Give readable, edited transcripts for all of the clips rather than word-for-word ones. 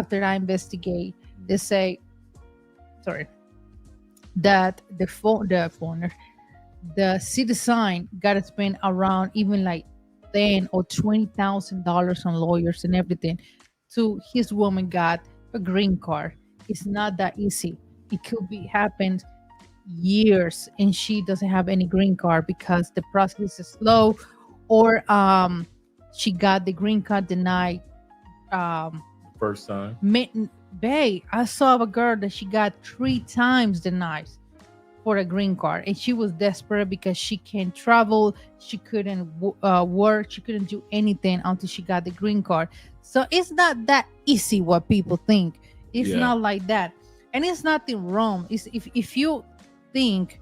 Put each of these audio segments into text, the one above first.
after I investigate, they say, sorry, that the citizen got to spend around even like ten or $20,000 on lawyers and everything to his woman got a green card. It's not that easy. It could be happened years and she doesn't have any green card because the process is slow, or she got the green card denied. First time. Babe, I saw a girl that she got 3 times denied for a green card, and she was desperate because she can't travel, she couldn't work, she couldn't do anything until she got the green card. So it's not that easy what people think. It's not like that, and it's nothing wrong. It's if you think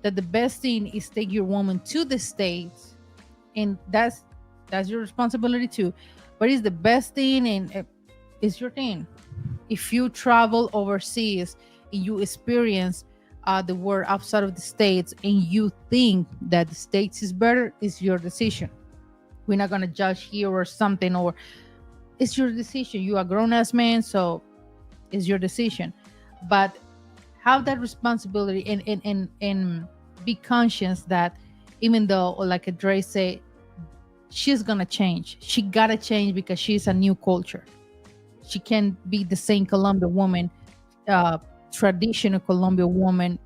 that the best thing is take your woman to the States, and that's your responsibility too, but it's the best thing, and it's your thing. If you travel overseas and you experience the world outside of the States and you think that the States is better, it's your decision. We're not going to judge here or something, or it's your decision. You are a grown-ass man, so it's your decision. But have that responsibility, and be conscious that even though, like Dre say, she's going to change. She got to change because she's a new culture. She can't be the same Colombian woman, traditional Colombian woman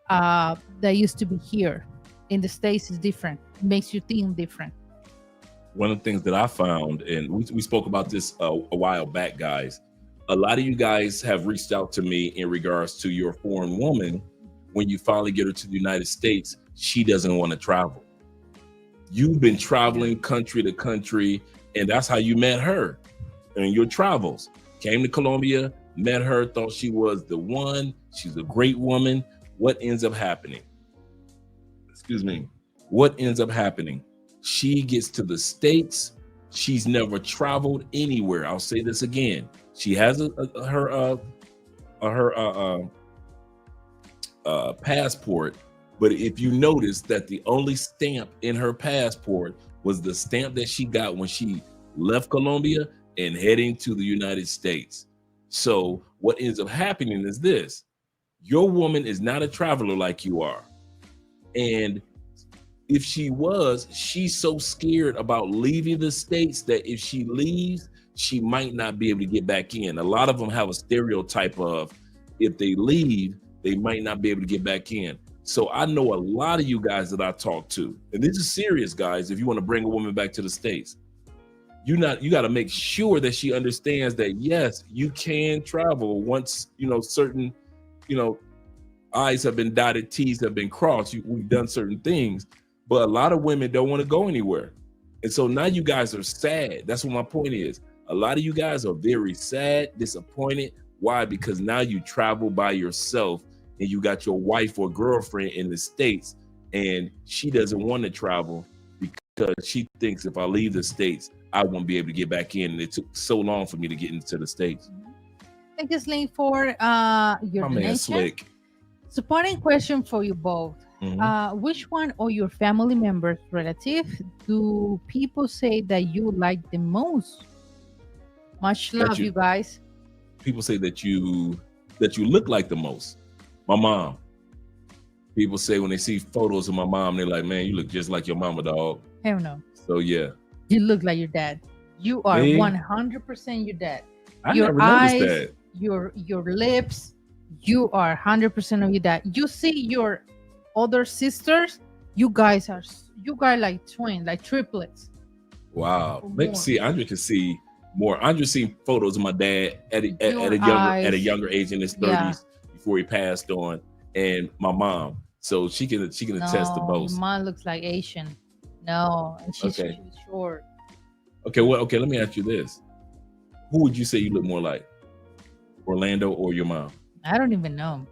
that used to be here. In the States is different. It makes you think different. One of the things that I found, and we spoke about this a while back, guys, a lot of you guys have reached out to me in regards to your foreign woman. When you finally get her to the United States, she doesn't want to travel. You've been traveling country to country, and that's how you met her. In your travels, came to Colombia, met her, thought she was the one. She's a great woman. What ends up happening? Excuse me. What ends up happening? She gets to the States. She's never traveled anywhere. I'll say this again. She has her passport, but if you notice that the only stamp in her passport was the stamp that she got when she left Colombia and heading to the United States. So what ends up happening is this: your woman is not a traveler like you are. And if she was, she's so scared about leaving the States that if she leaves, she might not be able to get back in. A lot of them have a stereotype of if they leave, they might not be able to get back in. So I know a lot of you guys that I talk to, and this is serious, guys. If you want to bring a woman back to the States, you got to make sure that she understands that yes, you can travel once certain I's have been dotted, T's have been crossed. We've done certain things, but a lot of women don't want to go anywhere, and so now you guys are sad. That's what my point is. A lot of you guys are very sad, disappointed. Why? Because now you travel by yourself, and you got your wife or girlfriend in the States, and she doesn't want to travel because she thinks if I leave the States, I won't be able to get back in. And it took so long for me to get into the States. Thank you, Sling, for your donation. Slick. Supporting question for you both. Mm-hmm. Which one of your family members, relative, do people say that you like the most? Much love, you guys. People say that you look like the most. My mom. People say when they see photos of my mom, they're like, man, you look just like your mama, dog. Hell no. So yeah. You look like your dad. You are 100% your dad. Your never eyes, noticed that. Your lips, you are 100% of your dad. You see your other sisters, you guys like twins, like triplets. Wow. Maybe see, Andre can see more. Andre seen photos of my dad at a younger age in his 30s before he passed on, and my mom. So she can attest to both. Your mom looks like Asian. No, and she's short. Okay, let me ask you this. Who would you say you look more like? Orlando or your mom? I don't even know.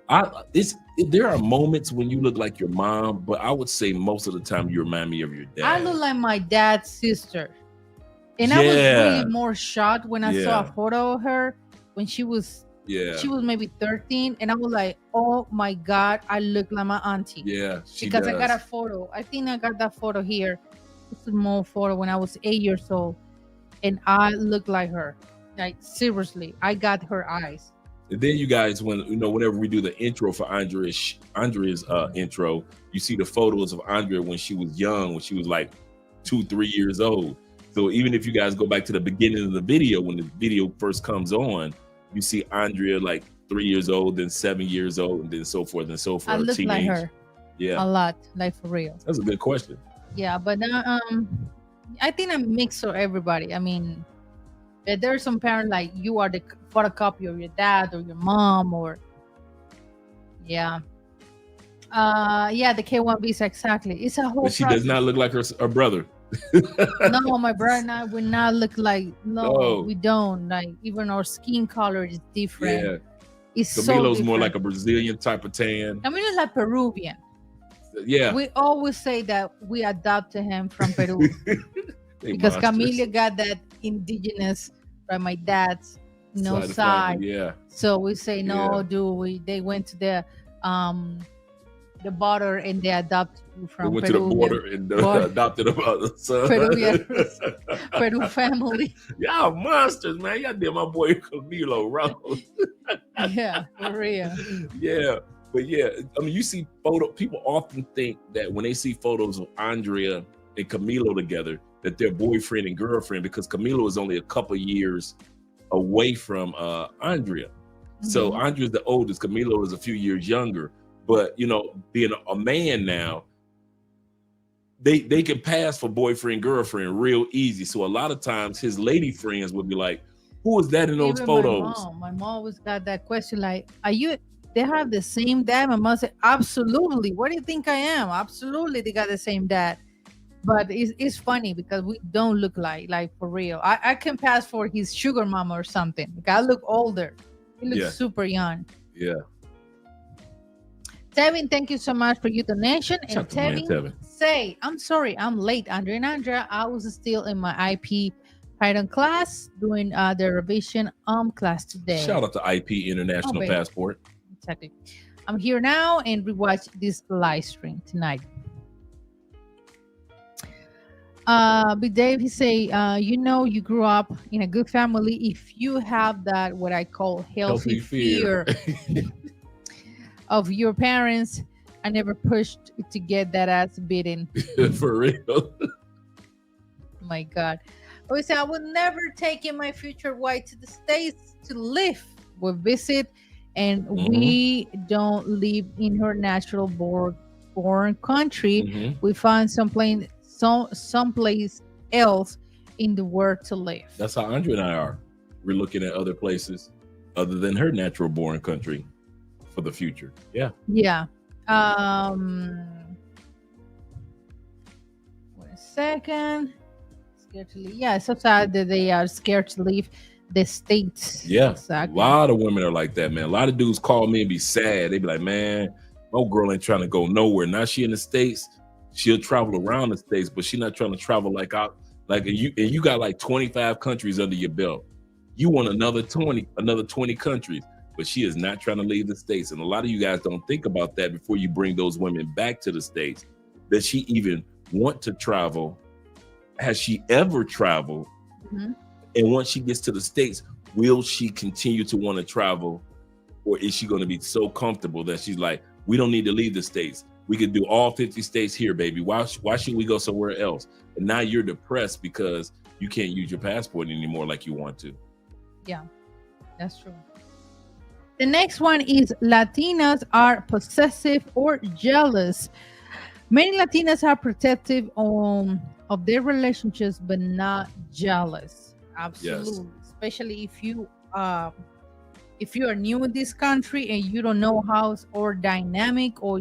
There are moments when you look like your mom, but I would say most of the time you remind me of your dad. I look like my dad's sister. And I was really more shocked when I saw a photo of her when she was maybe 13, and I was like, oh my God, I look like my auntie. Yeah, because I got a photo. I think I got that photo here. It's a small photo when I was 8 years old, and I look like her. Like seriously, I got her eyes. And then you guys, when whenever we do the intro for Andrea's intro, you see the photos of Andrea when she was young, when she was like 2, 3 years old. So even if you guys go back to the beginning of the video, when the video first comes on, you see Andrea like 3 years old, then 7 years old, and then so forth and so I forth. look like Teenage. her Yeah, a lot, like for real. that's a good question. Yeah, but I think I'm mixed for everybody. I mean, there's some parents like you are the photocopy of your dad or your mom, or yeah, yeah, the K1 visa exactly. It's a whole But she does process. not look like her brother. No, my brother and I would not look like. No, No. we don't. Like even our skin color is different. Yeah, It's so Camilo's different. more like a Brazilian type of tan. Camilo's like Peruvian. Yeah, We always say that we adopted him from Peru They because monsters. Camila got that indigenous by my dad's Side of side. family, yeah. So we say no, Yeah. dude. They went to the border and they adopted you They from went to the Peru. border and adopted a son. Peruvian Peru family. Y'all monsters, man. Y'all did my boy Camilo wrong. Yeah, for real. Yeah. But yeah, I mean, you see people often think that when they see photos of Andrea and Camilo together, that they're boyfriend and girlfriend, because Camilo is only a couple years away from Andrea. So Mhm. Andrea's the oldest, Camilo is a few years younger. But being a man now, they can pass for boyfriend, girlfriend real easy. So a lot of times his lady friends would be like, who is that in those Even photos? my mom always got that question like, are you, they have the same dad? My mom said, absolutely. What do you think I am? Absolutely, they got the same dad. But it's funny because we don't look like for real. I can pass for his sugar mama or something. Like I look older. He looks Yeah. super young. Yeah. Tevin, thank you so much for your donation. Shout And out to man, Tevin, Tevin. say, I'm sorry, I'm late. Andrea and Andrea, I was still in my IP Python class doing the revision class today. Shout out to IP International babe. Passport. Exactly. I'm here now and rewatch this live stream tonight. Big Dave, he say, you grew up in a good family if you have that what I call healthy fear of your parents. I never pushed to get that ass beaten. For real. My God. We say I would never take in my future wife to the States to live. We visit and we don't live in her natural born country. Mhm. We find someplace else in the world to live. That's how Andrea and I are. We're looking at other places other than her natural born country for the future. Yeah. Yeah. 1 second. Scared to leave. Yeah, it's so sad that they are scared to leave the States. Yeah. Exactly. A lot of women are like that, man. A lot of dudes call me and be sad. They be like, man, my girl ain't trying to go nowhere. Now she in the States. She'll travel around the States, but she's not trying to travel like you got like 25 countries under your belt. You want another 20 countries, but she is not trying to leave the States. And a lot of you guys don't think about that before you bring those women back to the States. Does she even want to travel? Has she ever traveled? Mhm. And once she gets to the States, will she continue to want to travel? Or is she going to be so comfortable that she's like, we don't need to leave the States. We could do all 50 states here, baby. Why should we go somewhere else? And now you're depressed because you can't use your passport anymore like you want to. Yeah, that's true. The next one is Latinas are possessive or jealous. Many Latinas are protective of their relationships, but not jealous. Absolutely, Yes. especially if you are new in this country and you don't know how's or dynamic or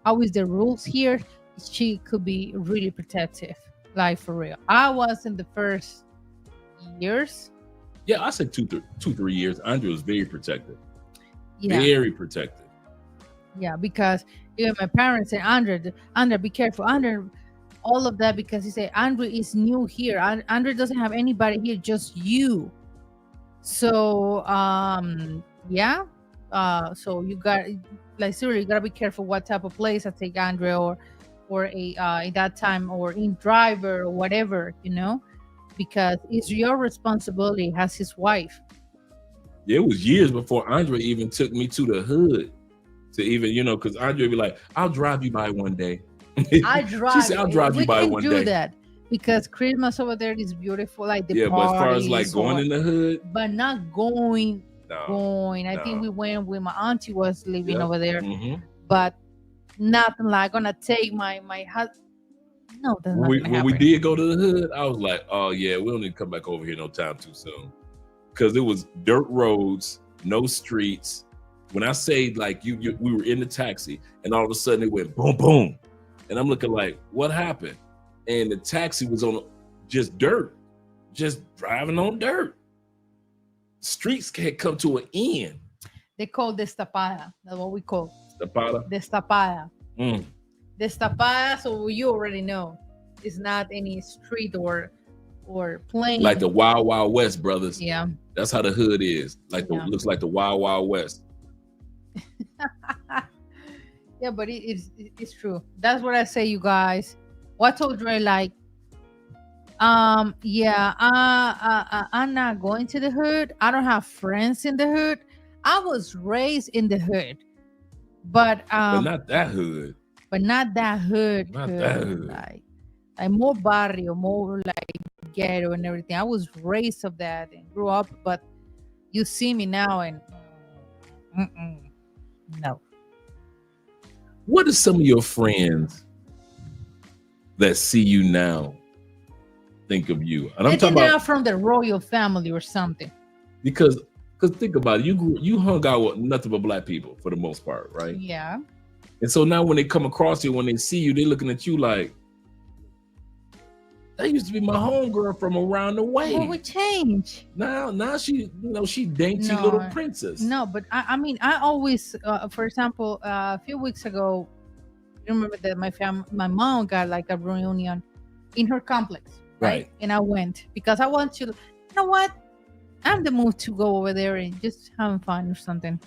how is the rules here. She could be really protective, like for real. I was in the first years. Yeah, I said 3 years. Andrea was very protective. Yeah. Very protective. Yeah, because even my parents said, Andrea, be careful. Andrea, all of that because he said, Andrea is new here. Andrea doesn't have anybody here, just you. So, yeah. So you got, like, seriously, you got to be careful what type of place I take Andrea or in that time or in driver or whatever, because it's your responsibility as his wife. Yeah, it was years before Andre even took me to the hood to even, because Andre be like, I'll drive you by one day. I She drive. said, I'll drive you We by can one do day. that because Christmas over there is beautiful, like the Yeah, but as far as like parties going or, in the hood, but not going. no, Going. I think no. we went when my auntie was living Yep. over there, hmm but nothing like gonna take my husband. No, that's When not we gonna when we happen. did go to the hood, I was like, oh yeah, we don't need to come back over here no time too soon. Because it was dirt roads, no streets. When I say like we were in the taxi and all of a sudden it went boom, boom. And I'm looking like, what happened? And the taxi was on just dirt, just driving on dirt. Streets had come to an end. They call destapada. That's what we call Zapata. destapada. Mm. Destapada. So you already know, it's not any street or plain. Like the Wild Wild West, brothers. Yeah. That's how the hood is. Like Yeah. looks like the Wild Wild West. Yeah, but it's true. That's what I say, you guys. What told Dre like? Yeah. I'm not going to the hood. I don't have friends in the hood. I was raised in the hood, but But not that hood. not that hood. Not that hood. hood. Like more barrio, more like ghetto and everything. I was raised of that and grew up, but you see me now and no. What are some of your friends that see you now think of you? And I I'm think talking they about are from the royal family or something. because think about it, you hung out with nothing but black people for the most part, right? Yeah. And so now when they come across you, when they see you, they're looking at you like, that used to be my homegirl from around the way. What would change? Now she, she dainty No, little princess. No, but I mean, I always, for example, a few weeks ago, I remember that my mom got like a reunion in her complex, right? And I went because I want to. You know what? I'm the mood to go over there and just having fun or something.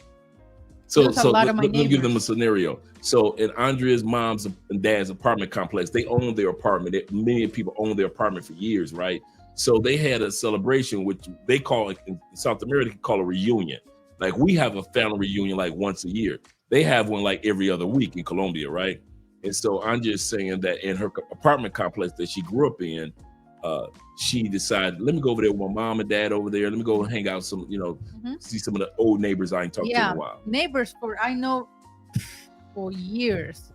So There's a lot of my let me give them a neighbors. scenario. So in Andrea's mom's and dad's apartment complex, they own their apartment. Many people own their apartment for years, right? So they had a celebration, which they call it in South America, they call a reunion. Like we have a family reunion like once a year. They have one like every other week in Colombia, right? And so Andrea's saying that in her apartment complex that she grew up in, she decided, let me go over there with my mom and dad over there. Let me go and hang out some, see some of the old neighbors I ain't talked to in a while. Neighbors I know for years.